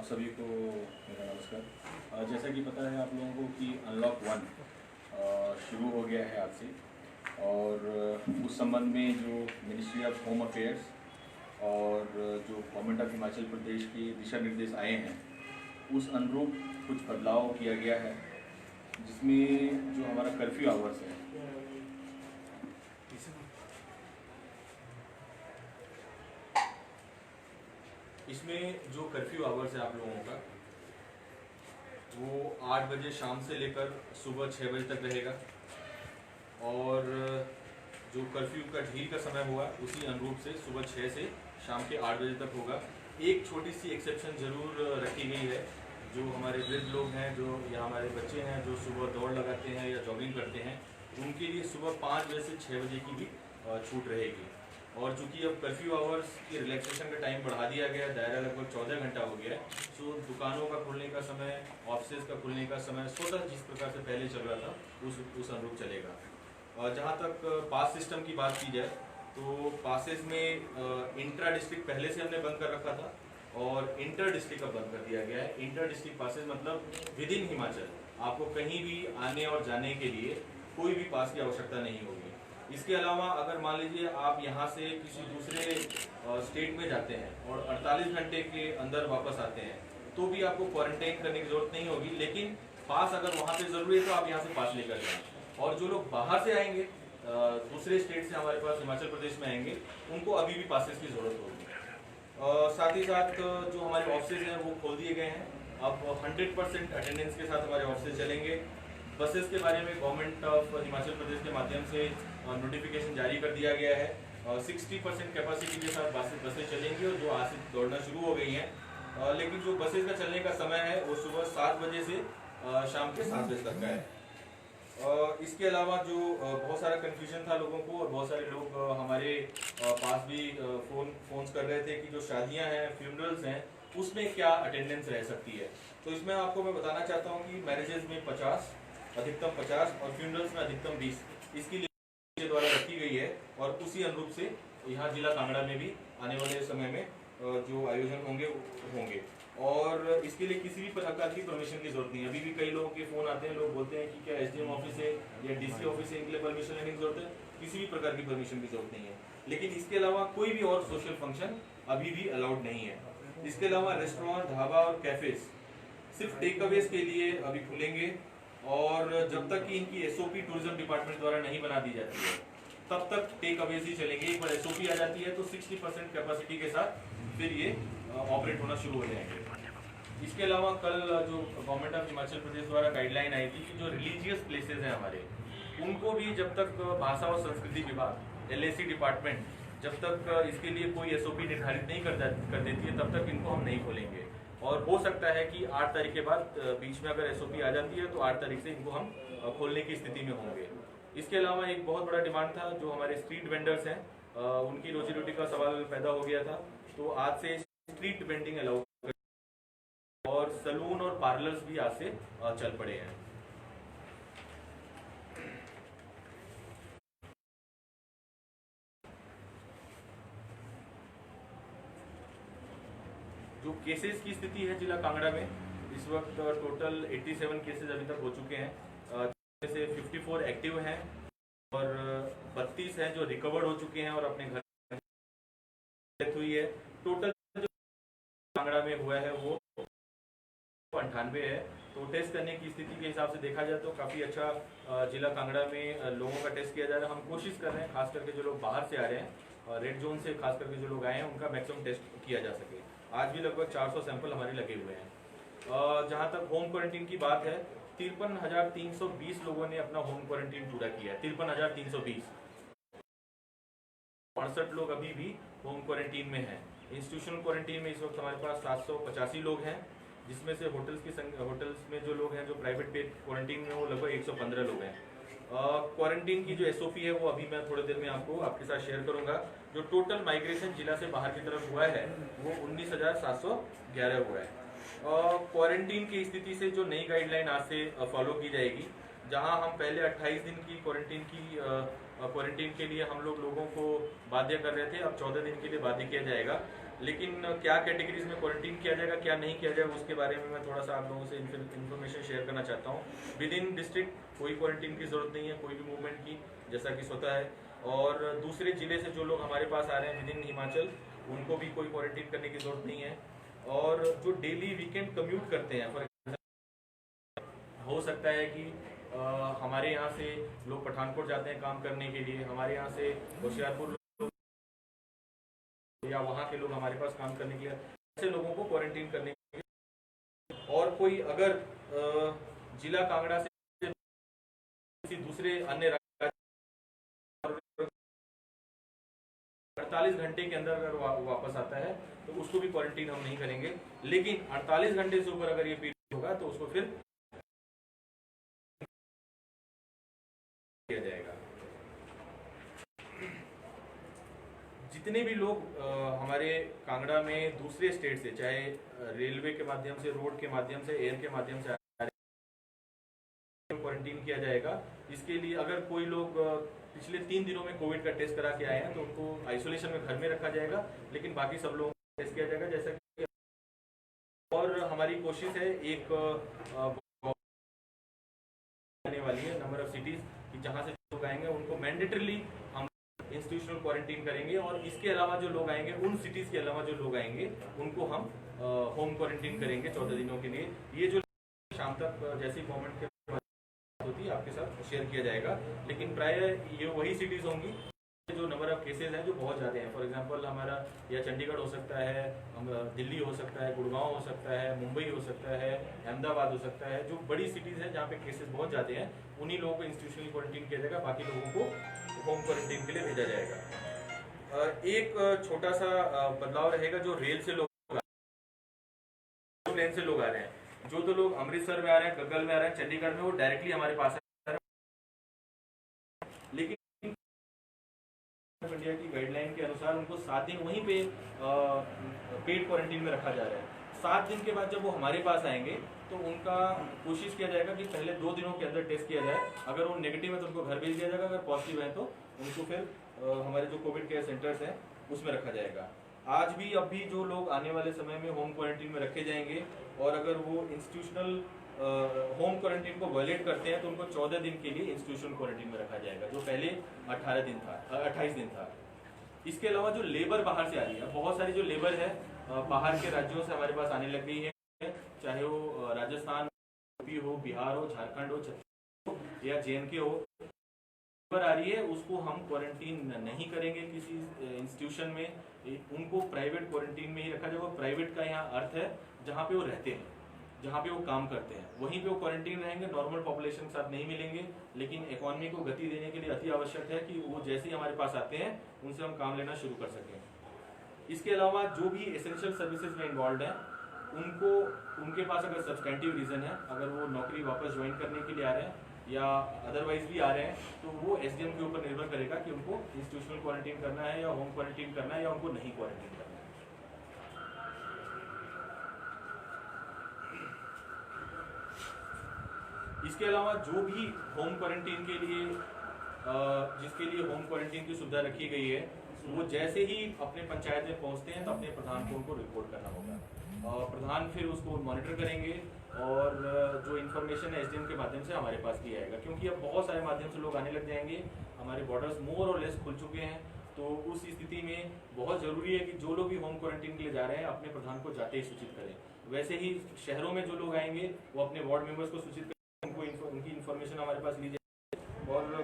सभी को मेरा नमस्कार। जैसा कि पता है आप लोगों को कि अनलॉक 1 शुरू हो गया है आज से, और उस संबंध में जो मिनिस्ट्री ऑफ होम अफेयर्स और जो गवर्नमेंट ऑफ हिमाचल प्रदेश के दिशा निर्देश आए हैं उस अनुरूप कुछ बदलाव किया गया है, जिसमें जो हमारा कर्फ्यू आवर्स है इसमें जो कर्फ्यू आवर्स है आप लोगों का वो 8 बजे शाम से लेकर सुबह 6 बजे तक रहेगा, और जो कर्फ्यू का ढील का समय हुआ उसी अनुरूप से सुबह 6 से शाम के 8 बजे तक होगा। एक छोटी सी एक्सेप्शन ज़रूर रखी गई है, जो हमारे वृद्ध लोग हैं जो या हमारे बच्चे हैं जो सुबह दौड़ लगाते हैं या जॉगिंग करते हैं, उनके लिए सुबह 5 बजे से 6 बजे की भी छूट रहेगी। और चूंकि अब कर्फ्यू आवर्स की रिलैक्सेशन का टाइम बढ़ा दिया गया, दायरा लगभग 14 घंटा हो गया है, सो दुकानों का खुलने का समय, ऑफिस का खुलने का समय स्वतः जिस प्रकार से पहले चल रहा था उस अनुरूप चलेगा। और जहाँ तक पास सिस्टम की बात की जाए तो पासेस में इंट्रा डिस्ट्रिक्ट पहले से हमने बंद कर रखा था और इंटर डिस्ट्रिक्ट अब बंद कर दिया गया है। इंटर डिस्ट्रिक्ट पासेस मतलब विद इन हिमाचल आपको कहीं भी आने और जाने के लिए कोई भी पास की आवश्यकता नहीं होगी। इसके अलावा अगर मान लीजिए आप यहाँ से किसी दूसरे स्टेट में जाते हैं और 48 घंटे के अंदर वापस आते हैं तो भी आपको क्वारंटाइन करने की जरूरत नहीं होगी, लेकिन पास अगर वहाँ पे जरूरी है तो आप यहाँ से पास लेकर जाएं। और जो लोग बाहर से आएंगे दूसरे स्टेट से हमारे पास हिमाचल प्रदेश में आएंगे उनको अभी भी पासेस की जरूरत होगी। साथ ही साथ जो हमारे ऑफिस हैं वो खोल दिए गए हैं, अब 100% अटेंडेंस के साथ हमारे ऑफिस चलेंगे। बसेस के बारे में गवर्नमेंट ऑफ हिमाचल प्रदेश के माध्यम से नोटिफिकेशन जारी कर दिया गया है। 60% कैपेसिटी के साथ बसें चलेंगी और जो आज से दौड़ना शुरू हो गई हैं, लेकिन जो बसेस का चलने का समय है वो सुबह 7 बजे से शाम के 7 बजे तक का है। इसके अलावा जो बहुत सारा कन्फ्यूजन था लोगों को, और बहुत सारे लोग हमारे पास भी फोन्स कर रहे थे कि जो शादियां हैं, फ्यूनरल्स हैं, उसमें क्या अटेंडेंस रह सकती है। तो इसमें आपको मैं बताना चाहता हूँ कि मैरिजेस में 50, अधिकतम 50 और फ्यूनरल्स में अधिकतम 20 इसकी लिमिट द्वारा रखी गई है। और उसी अनुरूप से यहाँ जिला कांगड़ा में भी आने वाले समय में जो आयोजन होंगे और इसके लिए किसी भी प्रकार की परमिशन की जरूरत नहीं है। अभी भी कई लोगों के फोन आते हैं, लोग बोलते हैं कि क्या एसडीएम ऑफिस है या डीसी ऑफिस है, इनके लिए परमिशन लेने की जरूरत है। किसी भी प्रकार की परमिशन की जरूरत नहीं है, लेकिन इसके अलावा कोई भी और सोशल फंक्शन अभी भी अलाउड नहीं है। इसके अलावा रेस्टोरेंट, ढाबा और कैफेज सिर्फ टेक अवेज के लिए अभी खुलेंगे, और जब तक कि इनकी एसओपी टूरिज्म डिपार्टमेंट द्वारा नहीं बना दी जाती है तब तक टेक अवेज ही चलेंगे। एक बार एसओपी आ जाती है तो 60% कैपेसिटी के साथ फिर ये ऑपरेट होना शुरू हो जाएंगे। इसके अलावा कल जो गवर्नमेंट ऑफ हिमाचल प्रदेश द्वारा गाइडलाइन आई थी कि जो रिलीजियस प्लेसेस हैं हमारे, उनको भी जब तक भाषा और संस्कृति विभाग एलएसी डिपार्टमेंट जब तक इसके लिए कोई एसओपी निर्धारित नहीं कर देती है तब तक इनको हम नहीं खोलेंगे। और हो सकता है कि 8 तारीख के बाद बीच में अगर एसओपी आ जाती है तो 8 तारीख से इनको हम खोलने की स्थिति में होंगे। इसके अलावा एक बहुत बड़ा डिमांड था, जो हमारे स्ट्रीट वेंडर्स हैं उनकी रोजी रोटी का सवाल पैदा हो गया था, तो आज से स्ट्रीट वेंडिंग अलाउ और सलून और पार्लर्स भी आज से चल पड़े हैं। जो केसेस की स्थिति है जिला कांगड़ा में, इस वक्त टोटल 87 केसेस अभी तक हो चुके हैं, जैसे 54 एक्टिव हैं और 32 हैं जो रिकवर्ड हो चुके हैं और अपने घर डेथ हुई है। टोटल जो कांगड़ा में हुआ है वो 98 है। तो टेस्ट करने की स्थिति के हिसाब से देखा जाए तो काफ़ी अच्छा जिला कांगड़ा में लोगों का टेस्ट किया जा रहा है। हम कोशिश कर रहे हैं खास करके जो लोग बाहर से आ रहे हैं, रेड जोन से खास करके जो लोग आए हैं, उनका मैक्सिमम टेस्ट किया जा सके। आज भी लगभग 400 सैंपल हमारे लगे हुए हैं। जहाँ तक होम क्वारंटीन की बात है, 53,320 लोगों ने अपना होम क्वारंटीन पूरा किया है। 53,320। 68 लोग अभी भी होम क्वारंटीन में हैं। इंस्टीट्यूशनल क्वारंटीन में इस वक्त हमारे पास 785 लोग हैं, जिसमें से होटल्स में जो लोग हैं जो प्राइवेट पेड क्वारंटीन में, वो लगभग 115 लोग हैं। क्वारंटीन की जो एसओपी है वो अभी मैं थोड़ी देर में आपके साथ शेयर करूंगा। जो टोटल माइग्रेशन जिला से बाहर की तरफ हुआ है वो 19,711 हुआ है। क्वारंटीन की स्थिति से जो नई गाइडलाइन आज से फॉलो की जाएगी, जहां हम पहले 28 दिन की क्वारंटीन के लिए हम लोगों को बाध्य कर रहे थे, अब 14 दिन के लिए बाध्य किया जाएगा। लेकिन क्या कैटेगरीज में क्वारंटीन किया जाएगा, क्या नहीं किया जाएगा, उसके बारे में मैं थोड़ा सा आप लोगों से इन्फॉर्मेशन शेयर करना चाहता हूँ। विद इन डिस्ट्रिक्ट कोई क्वारंटीन की ज़रूरत नहीं है, कोई भी मूवमेंट की, जैसा कि स्वतः है। और दूसरे ज़िले से जो लोग हमारे पास आ रहे हैं विद इन हिमाचल, उनको भी कोई क्वारंटीन करने की ज़रूरत नहीं है। और जो डेली वीकेंड कम्यूट करते हैं, फॉर हो सकता है कि हमारे यहाँ से लोग पठानकोट जाते हैं काम करने के लिए, हमारे यहाँ से होशियारपुर या वहाँ के लोग हमारे पास काम करने के लिए, ऐसे लोगों को क्वारंटीन करने के लिए। और कोई अगर जिला कांगड़ा से किसी दूसरे अन्य राज्य 48 घंटे के अंदर अगर वापस आता है तो उसको भी क्वारंटीन हम नहीं करेंगे। लेकिन 48 घंटे से ऊपर अगर ये पीरियड होगा तो उसको फिर किया जाएगा। जितने भी लोग हमारे कांगड़ा में दूसरे स्टेट से, चाहे रेलवे के माध्यम से, रोड के माध्यम से, एयर के माध्यम से क्वारंटीन किया जाएगा। इसके लिए अगर कोई लोग पिछले 3 दिनों में कोविड का टेस्ट करा के आए हैं तो उनको आइसोलेशन में घर में रखा जाएगा, लेकिन बाकी सब लोगों को टेस्ट किया जाएगा जैसा कि। और हमारी कोशिश है एक आने वाली है नंबर ऑफ सिटीज कि जहां से लोग आएंगे उनको मैंडेटरली हम इंस्टीट्यूशनल क्वारंटीन करेंगे। और इसके अलावा जो लोग आएंगे, उन सिटीज के अलावा जो लोग आएंगे उनको हम होम क्वारंटीन करेंगे 14 दिनों के लिए। ये जो शाम तक जैसी गवर्नमेंट के होती है आपके साथ शेयर किया जाएगा। लेकिन प्राय ये वही सिटीज होंगी जो नंबर ऑफ केसेज हैं जो बहुत ज़्यादा हैं। फॉर एग्जांपल हमारा या चंडीगढ़ हो सकता है, दिल्ली हो सकता है, गुड़गांव हो सकता है, मुंबई हो सकता है, अहमदाबाद हो सकता है। जो बड़ी सिटीज़ हैं जहाँ पे केसेस बहुत ज़्यादा हैं, उन्हीं लोगों को इंस्टीट्यूशनल क्वारंटीन किया जाएगा, बाकी लोगों को होम क्वारंटीन के लिए भेजा जाएगा। एक छोटा सा बदलाव रहेगा, जो रेल से लोग प्लेन से लोग आ रहे हैं, जो तो लोग अमृतसर में आ रहे हैं, गग्गल में आ रहे हैं, चंडीगढ़ में, वो डायरेक्टली हमारे पास है। लेकिन इंडिया की गाइडलाइन के अनुसार उनको 7 दिन वहीं पे पेड क्वारंटीन में रखा जा रहा है। 7 दिन के बाद जब वो हमारे पास आएंगे तो उनका कोशिश किया जाएगा कि पहले 2 दिनों के अंदर टेस्ट किया जाए। अगर वो नेगेटिव है तो उनको घर भेज दिया जाएगा, अगर पॉजिटिव है तो उनको फिर हमारे जो कोविड केयर सेंटर्स हैं उसमें रखा जाएगा। आज भी अभी जो लोग आने वाले समय में होम क्वारंटीन में रखे जाएंगे और अगर वो इंस्टीट्यूशनल होम क्वारंटीन को वायलेट करते हैं तो उनको 14 दिन के लिए इंस्टीट्यूशनल क्वारंटीन में रखा जाएगा, जो पहले 28 दिन था। इसके अलावा जो लेबर बाहर से आ रही है, बहुत सारी जो लेबर है बाहर के राज्यों से हमारे पास आने लग गई है, चाहे वो राजस्थान, यूपी हो, बिहार हो, झारखंड हो, छत्तीसगढ़ हो या JNK हो, लेबर आ रही है, उसको हम क्वारंटीन नहीं करेंगे किसी इंस्टीट्यूशन में, उनको प्राइवेट क्वारंटीन में ही रखा जाएगा। प्राइवेट का यहाँ अर्थ है जहाँ पे वो रहते हैं, जहाँ पे वो काम करते हैं, वहीं पे वो क्वारंटीन रहेंगे, नॉर्मल पॉपुलेशन के साथ नहीं मिलेंगे। लेकिन इकोनॉमी को गति देने के लिए अति आवश्यक है कि वो जैसे ही हमारे पास आते हैं उनसे हम काम लेना शुरू कर सकें। इसके अलावा जो भी एसेंशियल सर्विसेज में इन्वॉल्व हैं, उनको, उनके पास अगर सब्सटेंटिव रीज़न है, अगर वो नौकरी वापस ज्वाइन करने के लिए आ रहे हैं या अदरवाइज भी आ रहे हैं, तो वो SDM के ऊपर निर्भर करेगा कि उनको इंस्टीट्यूशनल क्वारंटीन करना है या होम क्वारंटीन करना है या उनको नहीं क्वारंटीन करना है। इसके अलावा जो भी होम क्वारंटीन के लिए जिसके लिए होम क्वारंटीन की सुविधा रखी गई है, वो जैसे ही अपने पंचायत में पहुंचते हैं तो अपने प्रधान को उनको रिपोर्ट करना होगा। प्रधान फिर उसको मॉनिटर करेंगे और जो इन्फॉर्मेशन है SDM के माध्यम से हमारे पास दिया जाएगा। क्योंकि अब बहुत सारे माध्यम से लोग आने लग जाएंगे, हमारे बॉर्डर्स मोर और लेस खुल चुके हैं, तो उस स्थिति में बहुत ज़रूरी है कि जो लोग भी होम क्वारंटीन के लिए जा रहे हैं अपने प्रधान को जाते ही सूचित करें। वैसे ही शहरों में जो लोग आएंगे वो अपने वार्ड मेंबर्स को सूचित करें, उनकी इन्फॉर्मेशन हमारे पास ली जाए और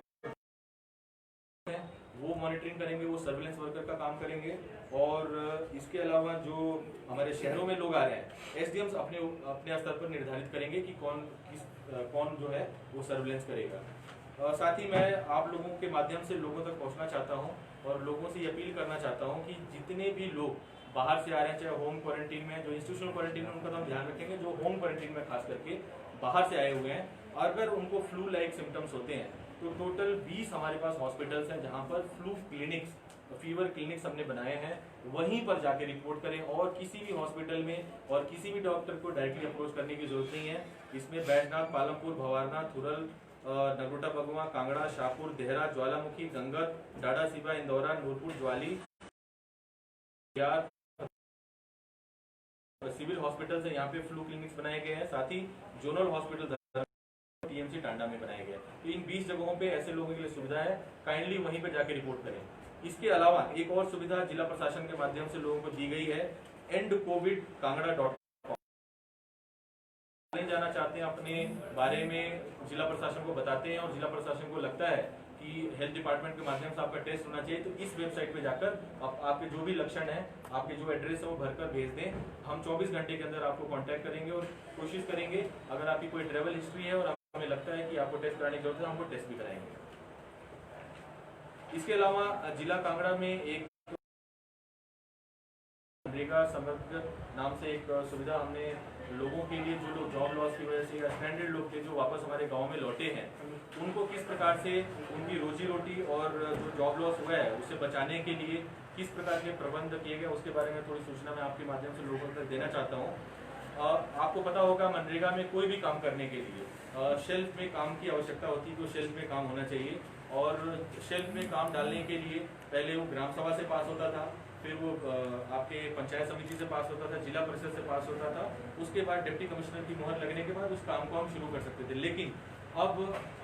वो मॉनिटरिंग करेंगे, वो सर्विलेंस वर्कर का काम करेंगे। और इसके अलावा जो हमारे शहरों में लोग आ रहे हैं, SDMs अपने स्तर पर निर्धारित करेंगे कि कौन जो है वो सर्विलेंस करेगा। साथ ही मैं आप लोगों के माध्यम से लोगों तक पहुंचना चाहता हूं और लोगों से ये अपील करना चाहता हूं कि जितने भी लोग बाहर से आ रहे हैं, चाहे होम क्वारंटीन में, जो इंस्टीट्यूशनल क्वारंटीन में उनका तो हम ध्यान रखेंगे, जो होम क्वारंटीन में खास करके बाहर से आए हुए हैं, अगर उनको फ्लू लाइक सिम्टम्स होते हैं तो टोटल 20 हमारे पास हॉस्पिटल्स हैं जहां पर फ्लू क्लिनिक्स, फीवर क्लिनिक्स हमने बनाए हैं, वहीं पर जाके रिपोर्ट करें। और किसी भी हॉस्पिटल में और किसी भी डॉक्टर को डायरेक्टली अप्रोच करने की जरूरत नहीं है। इसमें बैजनाथ, पालमपुर, भवारनाथ, थुरल, नगरोटा बगुआ, कांगड़ा, शाहपुर, देहरा, ज्वालामुखी, गंगत, डाडा सिबा, इंदौरा, नूरपुर, ज्वाली, सिविल हॉस्पिटल्स हैं, यहाँ पे फ्लू क्लिनिक्स बनाए गए हैं, साथ ही जोनल हॉस्पिटल टीएमसी टांडा में बनाया गया है। तो इन 20 जगहों पे ऐसे लोगों के लिए सुविधा है, काइंडली वहीं पे जाके रिपोर्ट करें। इसके अलावा एक और सुविधा जिला प्रशासन के माध्यम से लोगों को दी गई है, endcovidkangra.com। जाना चाहते हैं अपने बारे में, जिला प्रशासन को बताते हैं और जिला प्रशासन को लगता है कि हेल्थ डिपार्टमेंट के माध्यम से आपका टेस्ट होना चाहिए, तो इस वेबसाइट पे जाकर आपके जो भी लक्षण है, आपके जो एड्रेस है वो भरकर भेज दें। हम 24 घंटे के अंदर आपको कांटेक्ट करेंगे और कोशिश करेंगे, अगर आपकी कोई ट्रेवल हिस्ट्री है और हमें लगता है कि आपको टेस्ट कराने की जरूरत है, हमको टेस्ट भी कराएंगे। इसके अलावा जिला कांगड़ा में एक मनरेगा समग्र नाम से एक सुविधा हमने लोगों के लिए, जो लोग जॉब लॉस की वजह से या स्ट्रैंडेड लोग थे जो वापस हमारे गांव में लौटे हैं, उनको किस प्रकार से उनकी रोजी रोटी और जो जॉब लॉस हुआ है उसे बचाने के लिए किस प्रकार के प्रबंध किए गए, उसके बारे में थोड़ी सूचना मैं आपके माध्यम से लोगों तक देना चाहता हूँ। आपको पता होगा मनरेगा में कोई भी काम करने के लिए शेल्फ में काम की आवश्यकता होती है, तो शेल्फ में काम होना चाहिए। और शेल्फ में काम डालने के लिए पहले वो ग्राम सभा से पास होता था, फिर वो आपके पंचायत समिति से पास होता था, जिला परिषद से पास होता था, उसके बाद डिप्टी कमिश्नर की मोहर लगने के बाद उस काम को हम शुरू कर सकते थे। लेकिन अब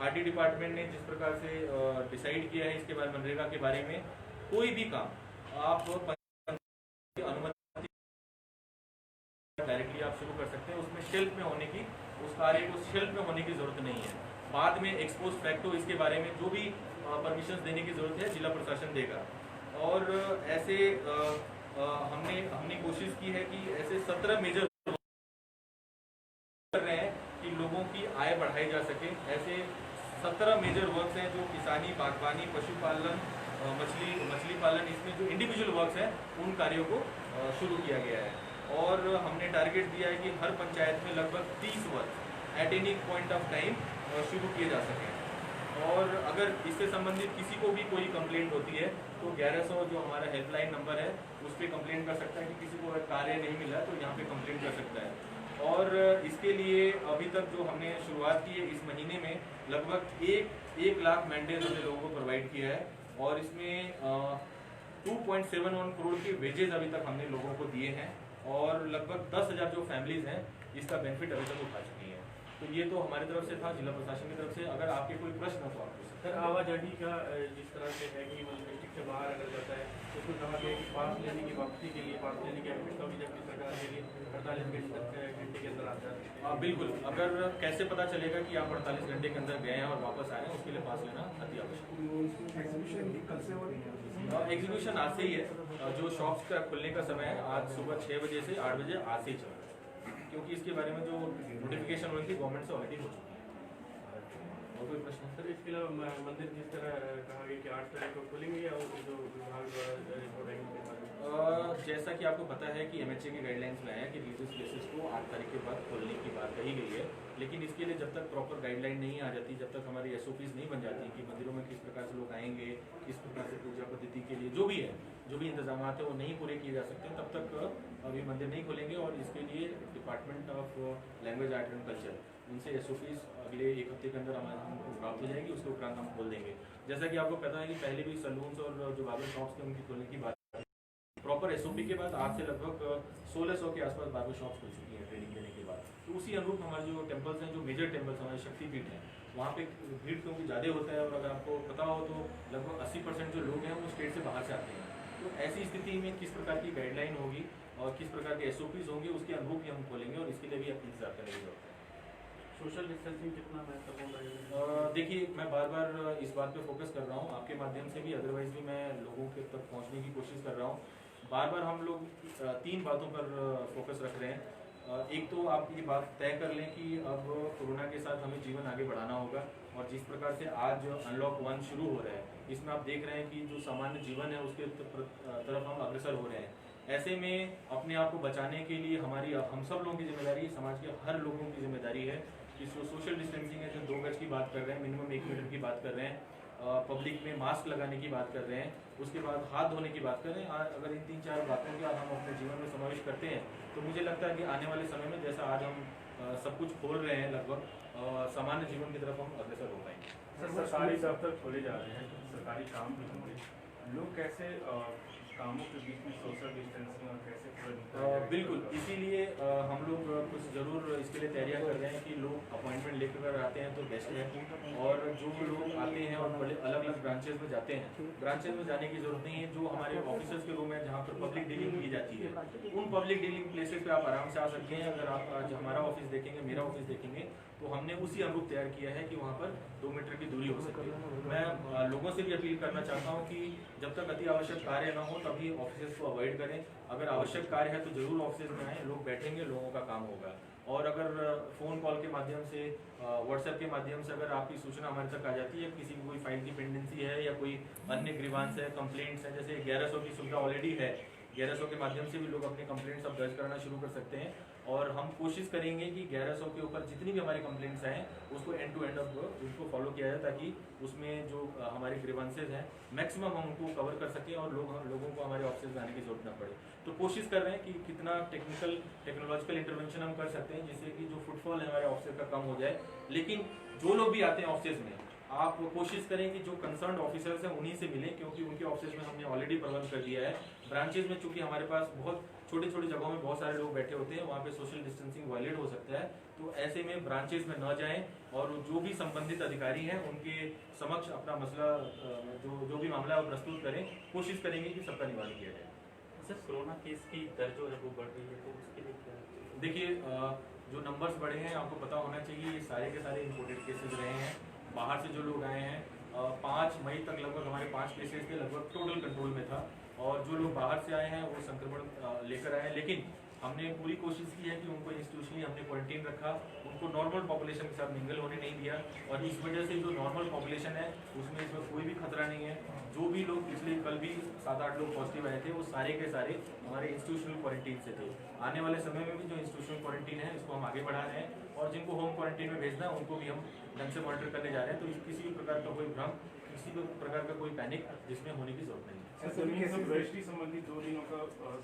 आरटी डिपार्टमेंट ने जिस प्रकार से डिसाइड किया है इसके बाद मनरेगा के बारे में, कोई भी काम आप अनुमति डायरेक्टली आप शुरू कर सकते हैं। उसमें शेल्फ में होने की, उस कार्य को शेल्फ में होने की जरूरत नहीं है। बाद में एक्सपोज फैक्टो इसके बारे में जो भी परमिशन देने की जरूरत है जिला प्रशासन देगा। और ऐसे हमने कोशिश की है कि ऐसे 17 मेजर कर रहे हैं कि लोगों की आय बढ़ाई जा सके। ऐसे 17 मेजर वर्क्स हैं जो किसानी, बागवानी, पशुपालन, मछली पालन, इसमें जो इंडिविजुअल वर्क्स हैं उन कार्यों को शुरू किया गया है। और हमने टारगेट दिया है कि हर पंचायत में लगभग 30 work at any point of time शुरू किए जा सकें। और अगर इससे संबंधित किसी को भी कोई कंप्लेंट होती है तो 1100 जो हमारा हेल्पलाइन नंबर है उस पर कंप्लेंट कर सकता है कि किसी को अगर कार्य नहीं मिला तो यहाँ पे कंप्लेंट कर सकता है। और इसके लिए अभी तक जो हमने शुरुआत की है, इस महीने में लगभग 1 लाख मैंडेज हमने लोगों को प्रोवाइड किया है। और इसमें 2.71 करोड़ के वेजेस अभी तक हमने लोगों को दिए हैं और लगभग 10,000 जो फैमिलीज हैं इसका बेनिफिट अभी तक उठा चुकी हैं। तो ये तो हमारी तरफ से था, जिला प्रशासन की तरफ से। अगर आपके कोई प्रश्न हो तो आप पूछ सकते हैं। सर, आवाजाही का जिस तरह से है कि डिस्ट्रिक्ट से बाहर अगर जाता है तो उसमें कहा गया कि पास लेने की वापसी के लिए, पास लेने की आवश्यकता भी जबकि सरकार के लिए 48 घंटे के अंदर आता है। बिल्कुल, अगर कैसे पता चलेगा कि आप 48 घंटे के अंदर गए हैं और वापस आ रहे हैं, उसके लिए पास लेना अति आवश्यक है। एग्जीक्यूशन आज से ही है। जो शॉप्स का खुलने का समय है आज सुबह 6 बजे से 8 बजे आज से ही चल रहा है, क्योंकि इसके बारे में जो नोटिफिकेशन हुई थी गवर्नमेंट से ऑलरेडी हो चुकी है। और कोई प्रश्न? सर, इसके अलावा मंदिर जिस तरह कहा गया कि 8 तारीख को खुलेंगे या जो विभाग द्वारा रिपोर्ट आएगी उसके बाद? जैसा कि आपको पता है कि एमएचए की गाइडलाइंस में है कि रिलीजियस प्लेसेस को 8 तारीख के बाद खोलने की बात कही गई है। लेकिन इसके लिए जब तक प्रॉपर गाइडलाइन नहीं आ जाती, जब तक हमारी एसओपीज नहीं बन जाती कि मंदिरों में किस प्रकार से लोग आएंगे, किस प्रकार से पूजा पद्धति के लिए जो भी है, जो भी इंतजाम है वो नहीं पूरे किए जा सकते, तब तक अभी मंदिर नहीं खोलेंगे। और इसके लिए department of language, art and culture उनसे एसओपीज अगले 1 हफ्ते के अंदर हमको प्राप्त हो जाएगी, उसके उपरांत हम खोल देंगे। जैसा कि आपको पता है कि पहले भी सलून्स और जो बार्बर शॉप्स थे उनकी खोलने की बात, प्रॉपर एसओपी के बाद आज से लगभग 1600 के आसपास बार्बर शॉप्स खुल चुकी हैं ट्रेनिंग देने के बाद। तो उसी अनुरूप हमारे जो टेम्पल्स हैं, जो मेजर टेम्पल्स हमारे शक्तिपीठ हैं, वहाँ पे भीड़ क्योंकि ज़्यादा होता है। और अगर आपको पता हो तो लगभग 80% जो लोग हैं वो स्टेट से बाहर से आते हैं। तो ऐसी स्थिति में किस प्रकार की गाइडलाइन होगी और किस प्रकार के एसओपीज होंगे, उसके अनुरूप ही हम खोलेंगे और इसके लिए भी आप इंतजार करने की जरूरत है। सोशल डिस्टेंसिंग कितना महत्वपूर्ण रहेगा? देखिए, मैं बार बार इस बात पे फोकस कर रहा हूँ, आपके माध्यम से भी, अदरवाइज भी मैं लोगों के तक पहुँचने की कोशिश कर रहा हूँ। बार बार हम लोग 3 बातों पर फोकस रख रहे हैं। एक तो आप ये बात तय कर लें कि अब कोरोना के साथ हमें जीवन आगे बढ़ाना होगा। और जिस प्रकार से आज अनलॉक 1 शुरू हो रहा है, इसमें आप देख रहे हैं कि जो सामान्य जीवन है उसके तरफ हम अग्रसर हो रहे हैं। ऐसे में अपने आप को बचाने के लिए हम सब लोगों की जिम्मेदारी, समाज के हर लोगों की जिम्मेदारी है कि सोशल डिस्टेंसिंग है, जो 2 गज की बात कर रहे हैं, मिनिमम 1 मीटर की बात कर रहे हैं, पब्लिक में मास्क लगाने की बात कर रहे हैं, उसके बाद हाथ धोने की बात कर रहे हैं। अगर इन 3-4 बातों का हम अपने जीवन में समावेश करते हैं तो मुझे लगता है कि आने वाले समय में जैसा आज हम सब कुछ खोल रहे हैं, लगभग सामान्य जीवन की तरफ हम अग्रसर हो पाएंगे। सर, सरकारी दफ्तर खोले जा रहे हैं, सरकारी काम भी होंगे, लोग कैसे कामों के बीच में सोशल डिस्टेंसिंग और कैसे पूरा निपटाया जाएगा? बिल्कुल, इसीलिए हम लोग कुछ ज़रूर इसके लिए तैयारियां कर रहे हैं कि लोग अपॉइंटमेंट लेकर आते हैं तो बेस्ट है, और जो लोग आते हैं और बड़े अलग अलग ब्रांचेज में जाते हैं, ब्रांचेज में जाने की ज़रूरत नहीं है। जो हमारे ऑफिसर्स के रूम है जहाँ पर पब्लिक डीलिंग की जाती है, उन पब्लिक डीलिंग प्लेसेस पे आप आराम से आ सकते हैं। अगर आप आज हमारा ऑफिस देखेंगे, मेरा ऑफिस देखेंगे, तो हमने उसी अनुरूप तैयार किया है कि वहाँ पर 2 मीटर की दूरी हो सकती है। मैं लोगों से भी अपील करना चाहता हूँ कि जब तक अति आवश्यक कार्य ना हो तभी ऑफिस को अवॉइड करें। अगर आवश्यक कार्य है तो जरूर ऑफिस में आएँ, लोग बैठेंगे, लोगों का काम होगा। और अगर फ़ोन कॉल के माध्यम से, व्हाट्सएप के माध्यम से अगर आपकी सूचना हमारे तक आ जाती है, किसी की कोई फाइल की पेंडेंसी है या कोई अन्य ग्रीवांस है, कंप्लेंट्स है, जैसे 1100 की सुविधा ऑलरेडी है, 1100 के माध्यम से भी लोग अपने कंप्लेंट्स अब दर्ज करना शुरू कर सकते हैं। और हम कोशिश करेंगे कि 1100 के ऊपर जितनी भी हमारी कंप्लेंट्स आए उसको एंड टू एंड अब उसको फॉलो किया जाए, ताकि उसमें जो हमारे ग्रीवेंसेज हैं मैक्सिमम हम उनको कवर कर सकें और लोगों को हमारे ऑफिस में आने की जरूरत ना पड़े। तो कोशिश कर रहे हैं कि कितना टेक्नोलॉजिकल इंटरवेंशन हम कर सकते हैं जिससे कि जो फुटफॉल है हमारे ऑफिस का कम हो जाए। लेकिन जो लोग भी आते हैं ऑफिस में, आप कोशिश करें कि जो कंसर्न ऑफिसर्स हैं उन्हीं से मिलें, क्योंकि उनके ऑफिस में हमने ऑलरेडी प्रबंध कर दिया है। ब्रांचेज में चूंकि हमारे पास बहुत छोटी छोटी जगहों में बहुत सारे लोग बैठे होते हैं, वहाँ पे सोशल डिस्टेंसिंग वायलेट हो सकता है। तो ऐसे में ब्रांचेज में न जाएं और जो भी संबंधित अधिकारी हैं उनके समक्ष अपना मसला, जो भी मामला है वो प्रस्तुत करें। कोशिश करेंगे कि सबका निवारण किया जाए। सर, कोरोना केस की दर जो है वो बढ़ रही है, तो उसके लिए क्या? देखिए, जो नंबर्स बढ़े हैं आपको पता होना चाहिए, ये सारे के सारे इंपोर्टेड केसेस रहे हैं। बाहर से जो लोग आए हैं, 5 मई तक लगभग हमारे 5 केसेस थे, लगभग टोटल कंट्रोल में था। और जो लोग बाहर से आए हैं वो संक्रमण लेकर आए हैं, लेकिन हमने पूरी कोशिश की है कि उनको इंस्टीट्यूशनली हमने क्वारंटीन रखा, उनको नॉर्मल पॉपुलेशन के साथ मिंगल होने नहीं दिया। और इस वजह से जो नॉर्मल पॉपुलेशन है उसमें इसमें कोई भी खतरा नहीं है। जो भी लोग पिछले कल भी 7-8 लोग पॉजिटिव आए थे वो सारे के सारे हमारे इंस्टीट्यूशनल क्वारंटीन से थे। आने वाले समय में भी जो इंस्टीट्यूशनल क्वारंटीन है इसको हम आगे बढ़ा रहे हैं, और जिनको होम क्वारंटीन में भेजना है उनको भी हम ढंग से मॉनिटर करने जा रहे हैं। तो किसी भी प्रकार का कोई भ्रम, किसी भी प्रकार का कोई पैनिक जिसमें होने की जरूरत नहीं है। रजिस्ट्री संबंधी 2 दिनों का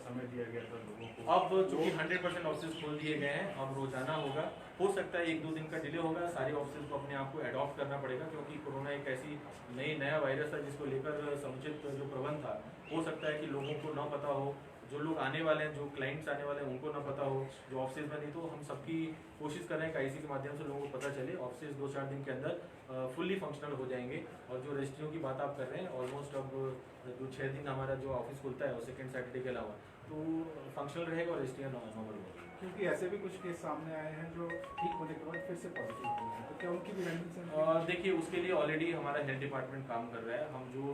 समय दिया गया था लोगों को। अब चूंकि 100% ऑफिस खोल दिए गए हैं, अब रोजाना होगा। हो सकता है 1-2 दिन का डिले होगा, सारे ऑफिस को अपने आप को एडॉप्ट करना पड़ेगा, क्योंकि कोरोना एक ऐसी नया वायरस है जिसको लेकर समुचित जो प्रबंध था, हो सकता है कि लोगों को ना पता हो, जो लोग आने वाले हैं, जो क्लाइंट्स आने वाले हैं उनको ना पता हो, जो ऑफिस में नहीं। तो हम सबकी कोशिश कर रहे हैं कि आईसी के माध्यम से लोगों को पता चले। ऑफिस 2-4 दिन के अंदर फुल्ली फंक्शनल हो जाएंगे। और जो रजिस्ट्रियों की बात आप कर रहे हैं, ऑलमोस्ट अब जो 6 दिन हमारा जो ऑफिस खुलता है और सेकेंड सैटरडे के अलावा, तो फंक्शनल रहेगा और रजिस्ट्रियाँ नॉर्मल होगी। क्योंकि ऐसे भी कुछ केस सामने आए हैं जो ठीक होने के बाद फिर से पॉजिटिव हुए हैं, तो क्या उनकी भी रैंडम? देखिए, उसके लिए ऑलरेडी हमारा हेल्थ डिपार्टमेंट काम कर रहा है। हम जो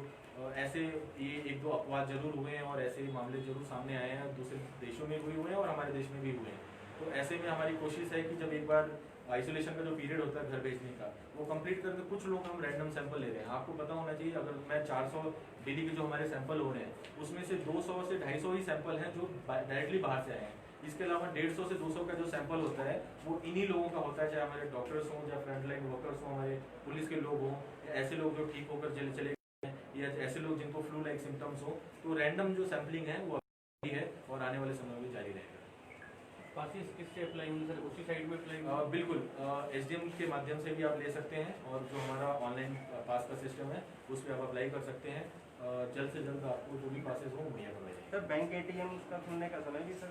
ऐसे ये 1-2 अपवाद जरूर हुए हैं और ऐसे मामले जरूर सामने आए हैं, दूसरे देशों में भी हुए हैं और हमारे देश में भी हुए हैं। तो ऐसे में हमारी कोशिश है कि जब एक बार आइसोलेशन का जो पीरियड होता है घर भेजने का, वो कंप्लीट करके कुछ लोग हम रैंडम सैंपल ले रहे हैं। आपको पता होना चाहिए, अगर मैं 400 डेली के जो हमारे सैंपल हो रहे हैं उसमें से 200 से 250 ही सैंपल हैं जो डायरेक्टली बाहर से आए हैं। इसके अलावा 150 से 200 का जो सैंपल होता है वो इन्हीं लोगों का होता है, चाहे हमारे डॉक्टर्स हों या फ्रंटलाइन वर्कर्स हों, हमारे पुलिस के लोग हों, ऐसे लोग जो ठीक होकर चले गए या ऐसे लोग जिनको फ्लू लाइक सिम्टम्स हो। तो रैंडम जो सैंपलिंग है वो है और आने वाले समय में जारी रहेगा। पासिस किससे अप्लाई होंगे सर? उसी साइड में अप्लाई? बिल्कुल, एसडीएम के माध्यम से भी आप ले सकते हैं, और जो हमारा ऑनलाइन पास का सिस्टम है उस पर आप अप्लाई कर सकते हैं। जल्द से जल्द आपको जो भी पासेस हो मुहैया करवाए जाएंगे। सर, बैंक एटीएम का खुलने का समय भी सर?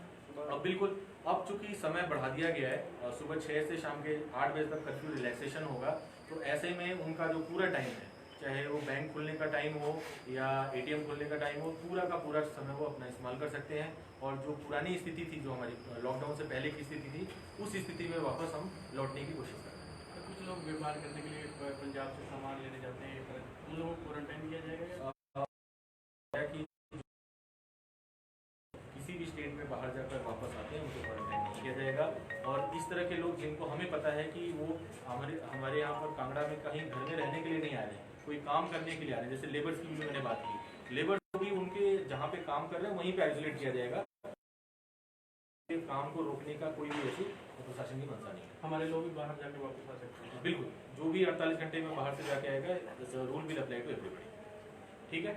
बिल्कुल, अब चूंकि समय बढ़ा दिया गया है, सुबह 6 से शाम के 8 बजे तक कर्फ्यू रिलैक्सेशन होगा। तो ऐसे में उनका जो पूरा टाइम है, चाहे वो बैंक खुलने का टाइम हो या एटीएम खुलने का टाइम हो, पूरा का पूरा समय वो अपना इस्तेमाल कर सकते हैं। और जो पुरानी स्थिति थी, जो हमारी लॉकडाउन से पहले की स्थिति थी, उस स्थिति में वापस हम लौटने की कोशिश कर रहे हैं। तो कुछ लोग व्यापार करने के लिए पंजाब से सामान लेने जाते हैं, उन लोगों को क्वारंटाइन किया जाएगा? कि किसी भी स्टेट में बाहर जाकर वापस आते हैं उनको क्वारंटाइन नहीं किया जाएगा। और इस तरह के लोग जिनको हमें पता है कि वो हमारे यहाँ पर कांगड़ा में कहीं घर में रहने के लिए नहीं आ रहे हैं, कोई काम करने के लिए आ रहे हैं, जैसे लेबर्स की भी मैंने बात की, लेबर भी उनके जहाँ पे काम कर रहे हैं वहीं पे आइसोलेट किया जाएगा। काम को रोकने का कोई भी ऐसी प्रशासन की मंशा नहीं है। हमारे लोग भी बाहर जाके वापस आ सकते हैं? बिल्कुल, जो भी 48 घंटे में बाहर से जाके आएगा, rule will apply to everybody. ठीक है,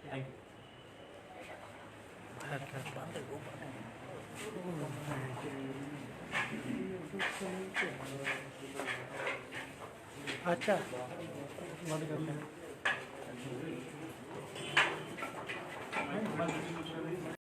थैंक यू। अच्छा, बंद कर लें।